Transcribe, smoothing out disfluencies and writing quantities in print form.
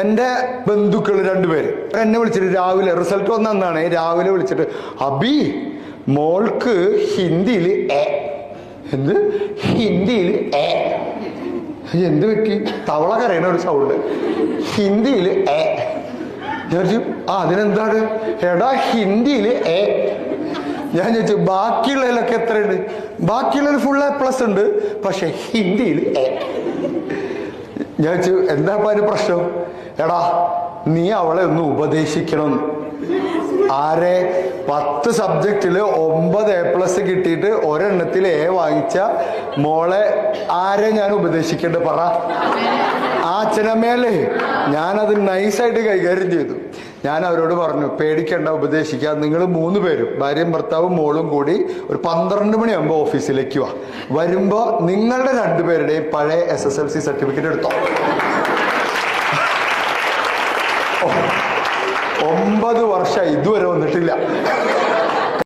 എൻ്റെ ബന്ധുക്കൾ രണ്ടുപേര് എന്നെ വിളിച്ചിട്ട് രാവിലെ റിസൾട്ട് വന്നാണ് രാവിലെ വിളിച്ചിട്ട് അബി മോൾക്ക് ഹിന്ദിയിൽ എന്ത് ഹിന്ദിയിൽ എന്ത് പറ്റി തവള കരയണ ഒരു സൗണ്ട് ഹിന്ദിയിൽ ഞാൻ ചോദിച്ചു അതിനെന്താണ് എടാ ഹിന്ദിയിൽ ഞാൻ ചോദിച്ചു ബാക്കിയുള്ളതിലൊക്കെ എത്രയുണ്ട് ബാക്കിയുള്ളതിൽ ഫുൾ A+ ഉണ്ട് പക്ഷെ ഹിന്ദിയിൽ ഞാൻ ചോദിച്ചു എന്താ അതിന് പ്രശ്നം എടാ നീ അവളെ ഒന്ന് ഉപദേശിക്കണം ആരെ 10 സബ്ജക്റ്റില് 9 A+ കിട്ടിയിട്ട് ഒരെണ്ണത്തിൽ A വാങ്ങിച്ച മോളെ ആരെ ഞാൻ ഉപദേശിക്കേണ്ട പറ ആ അച്ഛനമ്മയല്ലേ ഞാനത് നൈസായിട്ട് കൈകാര്യം ചെയ്തു ഞാൻ അവരോട് പറഞ്ഞു പേടിക്കേണ്ട ഉപദേശിക്കാം നിങ്ങൾ 3 പേരും ഭാര്യയും ഭർത്താവും മോളും കൂടി ഒരു 12 മണിയാകുമ്പോൾ ഓഫീസിലേക്ക് വരുമ്പോ നിങ്ങളുടെ 2 പേരുടെയും പഴയ SSLC സർട്ടിഫിക്കറ്റ് എടുത്തോ 9 വർഷം ഇതുവരെ വന്നിട്ടില്ല